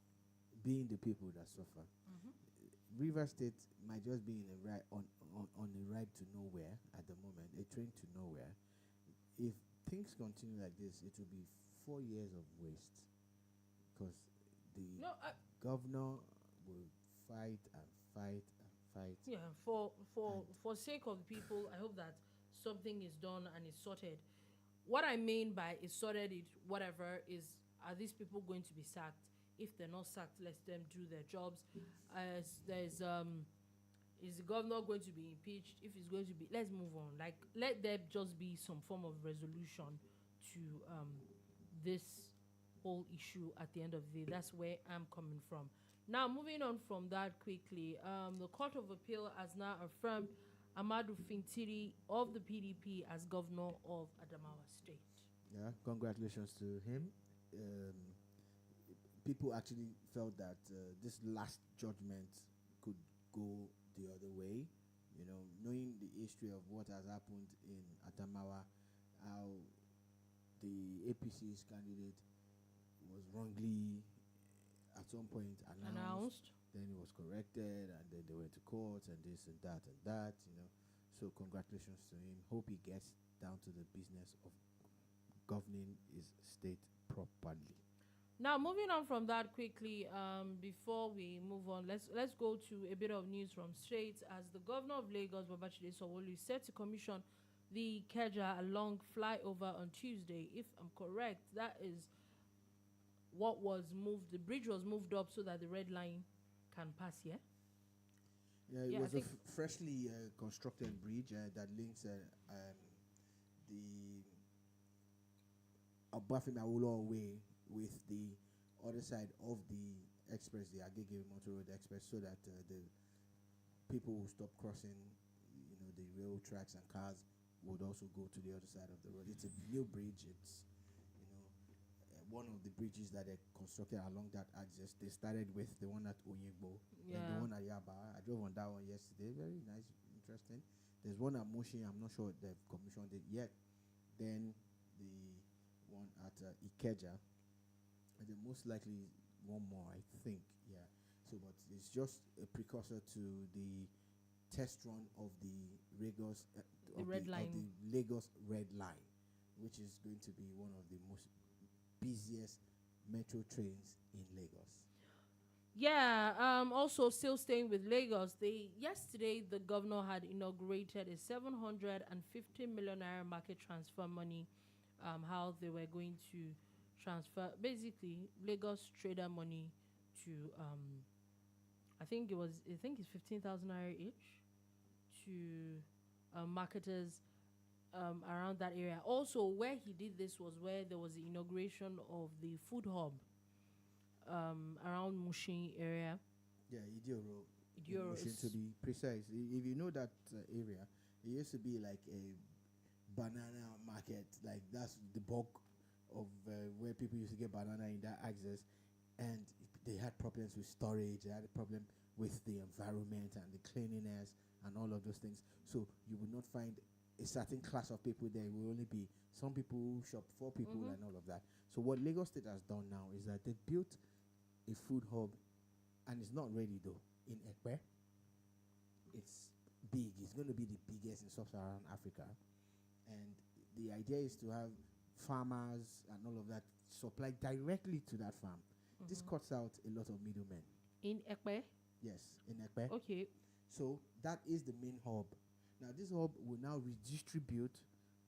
being the people that suffer. River State might just be in a on a ride to nowhere at the moment, a train to nowhere. If things continue like this, it will be 4 years of waste, because the governor will fight and fight and fight. Yeah, for sake of the people, I hope that something is done and is sorted. What I mean by is sorted, whatever, is are these people going to be sacked? If they're not sacked, let them do their jobs. Is the governor going to be impeached? If he's going to be, let's move on. Like, let there just be some form of resolution to this whole issue at the end of the day. That's where I'm coming from. Now, moving on from that quickly, the Court of Appeal has now affirmed Ahmadu Finitri of the PDP as governor of Adamawa State. Yeah, congratulations to him. People actually felt that this last judgment could go the other way. You know, knowing the history of what has happened in Adamawa, how the APC's candidate was wrongly at some point announced, then it was corrected, and then they went to court and this and that, you know. So congratulations to him. Hope he gets down to the business of governing his state properly. Now, moving on from that quickly, before we move on, let's go to a bit of news from States, as the governor of Lagos, Bolaji, is set to commission the Ikeja Along flyover on Tuesday. If I'm correct, that is what was moved. The bridge was moved up so that the red line can pass here. Yeah, it was a freshly constructed bridge that links the Obafemi-Awolowo way with the other side of the express, the Agege Motor Road Express, so that the people will stop crossing, you know, the rail tracks, and cars would also go to the other side of the road. It's a new bridge. It's, you know, one of the bridges that they constructed along that axis. They started with the one at Oyigbo, and the one at Yaba. I drove on that one yesterday. Very nice, interesting. There's one at Moshi. I'm not sure they've commissioned it yet. Then the one at Ikeja, and then most likely one more, I think. Yeah. So, but it's just a precursor to the test run of the Lagos The red line. of the Lagos Red Line, which is going to be one of the most busiest metro trains in Lagos. Yeah. Also, still staying with Lagos, yesterday the governor had inaugurated a 750 million naira market transfer money. How they were going to transfer basically Lagos trader money to I think it's 15,000 naira each to marketers around that area. Also, where he did this was where there was the inauguration of the food hub around Mushin area. Yeah, Idioro. Idioro To be precise, if you know that area, it used to be like a banana market. Like that's the bulk of where people used to get banana in that access, and they had problems with storage. They had a problem with the environment and the cleanliness and all of those things. So you would not find a certain class of people there. It will only be some people who shop for people and all of that. So what Lagos State has done now is that they built a food hub, and it's not ready though, in Ekpe. It's big. It's going to be the biggest in sub-Saharan Africa. And the idea is to have farmers and all of that supplied directly to that farm. This cuts out a lot of middlemen. In Ekpe? Yes, in Ekpe. Okay. So that is the main hub. Now this hub will now redistribute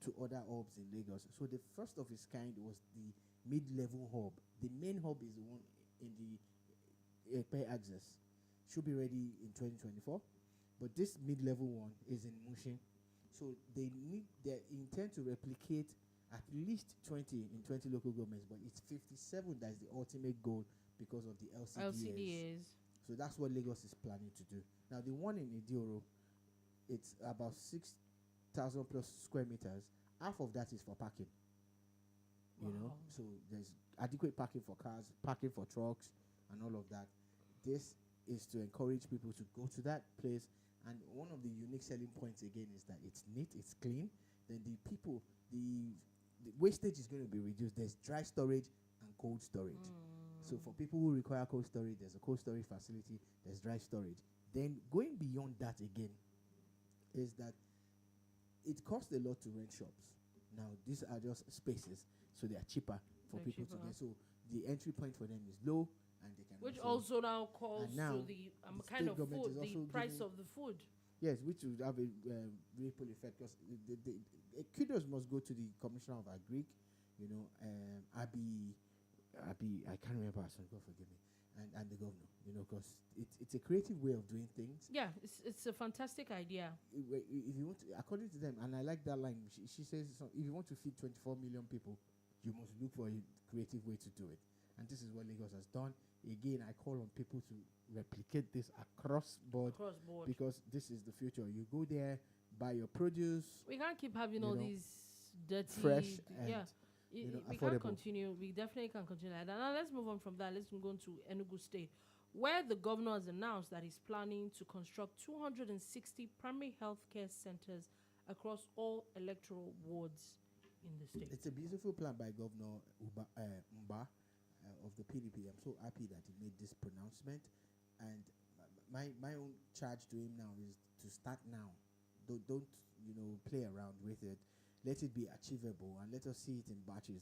to other hubs in Lagos. So the first of its kind was the mid-level hub. The main hub is the one in the Ekpe axis. Should be ready in 2024. But this mid-level one is in Mushin. So they intend to replicate at least 20 in 20 local governments, but it's 57 that's the ultimate goal because of the LCDAs. So that's what Lagos is planning to do. Now the one in Idioro, it's about 6,000 plus square meters. Half of that is for parking. You know, so there's adequate parking for cars, parking for trucks, and all of that. This is to encourage people to go to that place. And one of the unique selling points again is that it's neat, it's clean. Then the wastage is going to be reduced. There's dry storage and cold storage. So for people who require cold storage, there's a cold storage facility, there's dry storage. Then going beyond that again is that it costs a lot to rent shops. Now these are just spaces, so they are cheaper for people to get. So the entry point for them is low, and they can. Which also now calls to the kind of food, the price of the food. Yes, which would have a ripple effect, because kudos must go to the Commissioner of Agric, you know, Abi, I can't remember her son, God forgive me, and the governor, you know, because it's a creative way of doing things. Yeah, it's a fantastic idea. If you want to, according to them, and I like that line, she says, if you want to feed 24 million people, you must look for a creative way to do it. And this is what Lagos has done. Again, I call on people to replicate this across board. Because this is the future. You go there, buy your produce. We can't keep having all these dirty, fresh, and we affordable. can't continue. We definitely can't continue like that. Now let's move on from that. Let's go on to Enugu State, where the governor has announced that he's planning to construct 260 primary health care centers across all electoral wards in the state. It's a beautiful plan by Governor Mbah of the PDP. I'm so happy that he made this pronouncement. And my own charge to him now is to start now. Don't play around with it. Let it be achievable, and let us see it in batches.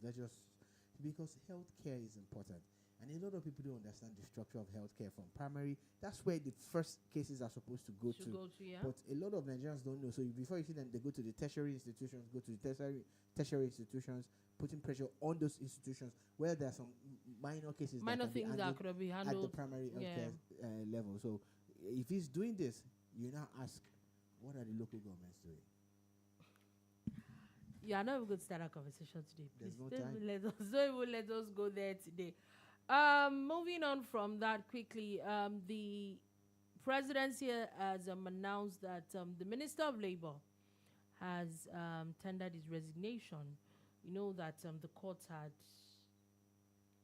Because healthcare is important. And a lot of people don't understand the structure of healthcare from primary. That's where the first cases are supposed to go to. Yeah. But a lot of Nigerians don't know. So before you see them, they go to the tertiary institutions, tertiary institutions, putting pressure on those institutions where there are some minor cases things that could be handled at the primary healthcare level. So if he's doing this, you now ask, what are the local governments doing? Yeah, I know we're going to start our conversation today. Please There's no time. don't even let us go there today. Moving on from that quickly, the presidency has announced that the Minister of Labour has tendered his resignation. You know that the court had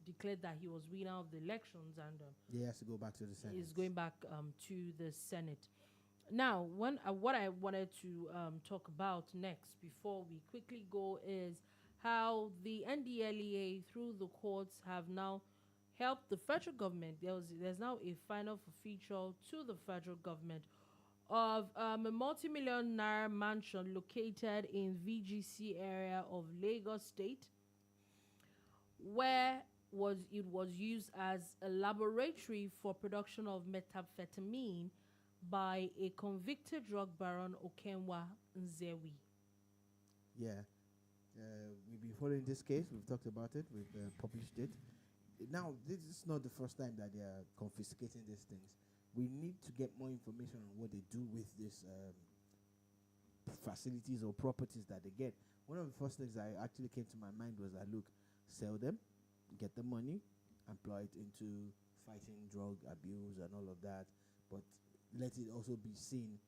declared that he was winner of the elections, and he has to go back to the Senate. He's going back to the Senate. Now, what I wanted to talk about next before we quickly go is how the NDLEA through the courts have now helped the federal government. There's now a final forfeiture to the federal government of a multi-million naira mansion located in VGC area of Lagos State, where it was used as a laboratory for production of methamphetamine by a convicted drug baron Okenwa Nzewi. Yeah. We've been following this case. We've talked about it. We've published it. Now, this is not the first time that they are confiscating these things. We need to get more information on what they do with these facilities or properties that they get. One of the first things that actually came to my mind was that, look, sell them, get the money, employ it into fighting drug abuse and all of that, but let it also be seen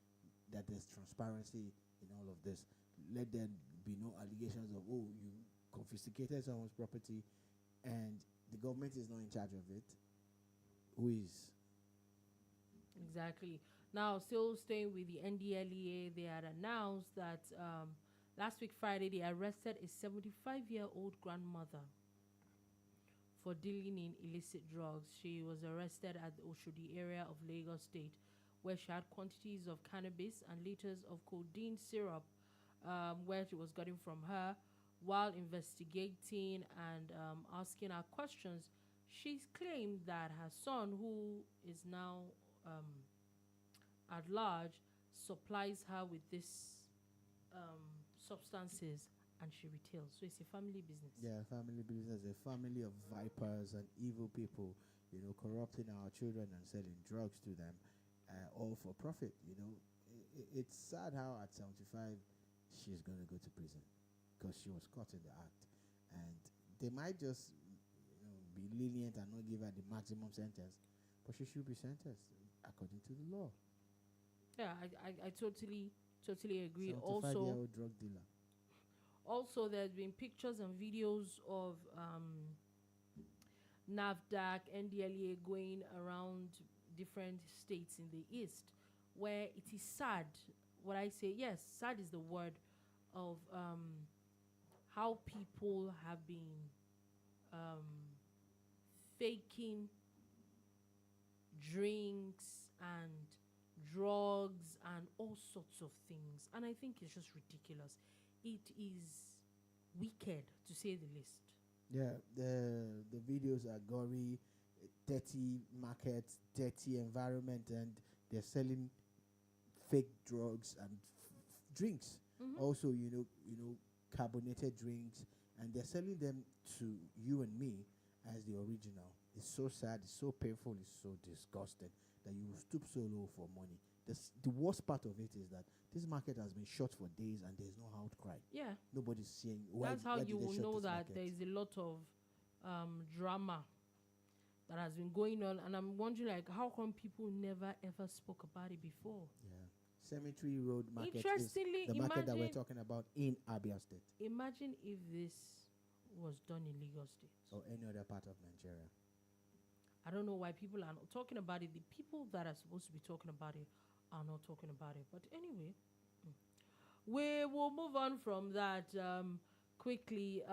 that there's transparency in all of this. Let there be no allegations of, oh, you confiscated someone's property and the government is not in charge of it. Who is? Exactly. Now, still staying with the NDLEA, they had announced that last week Friday they arrested a 75-year-old grandmother for dealing in illicit drugs. She was arrested at the Oshodi area of Lagos State, where she had quantities of cannabis and liters of codeine syrup, where she was getting from her. While investigating and asking her questions, she's claimed that her son, who is now at large, supplies her with these substances and she retails. So it's a family business. Yeah, family business, a family of vipers and evil people, corrupting our children and selling drugs to them, all for profit. It's sad how at 75 she's going to go to prison because she was caught in the act, and they might just be lenient and not give her the maximum sentence, but she should be sentenced according to the law. Yeah, I totally agree. 75-year-old drug dealer. Also, there's been pictures and videos of NAFDAC, NDLEA going around different states in the east, where it is sad. What I say, yes, sad is the word, of how people have been faking drinks and drugs and all sorts of things. And I think it's just ridiculous. It is wicked, to say the least. Yeah, the videos are gory, dirty markets, dirty environment, and they're selling fake drugs and drinks. Mm-hmm. Also, carbonated drinks, and they're selling them to you and me as the original. It's so sad, it's so painful, it's so disgusting that you will stoop so low for money. The worst part of it is that this market has been shut for days and there's no outcry. Yeah. Nobody's saying That's how you will know that market? there is a lot of drama that has been going on, and I'm wondering, how come people never ever spoke about it before? Yeah. Cemetery Road Market is Interestingly, the market that we're talking about in Abia State. Imagine if this was done in Lagos State or any other part of Nigeria. I don't know why people are not talking about it. The people that are supposed to be talking about it are not talking about it. But anyway, we will move on from that quickly.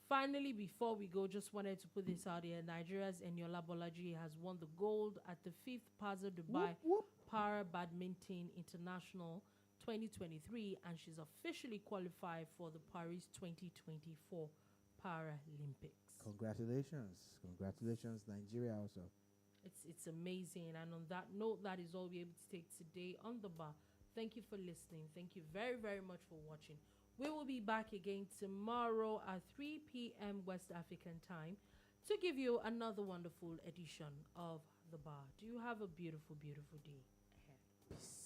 Finally, before we go, just wanted to put this out here. Nigeria's Bolaji has won the gold at the 5th Plaza Dubai Para Badminton International 2023, and she's officially qualified for the Paris 2024 Paralympics. Congratulations, Nigeria also. It's amazing. And on that note, that is all we're able to take today on The Bar. Thank you for listening. Thank you very, very much for watching. We will be back again tomorrow at 3 p.m. West African time to give you another wonderful edition of The Bar. Do you have a beautiful, beautiful day ahead? Peace.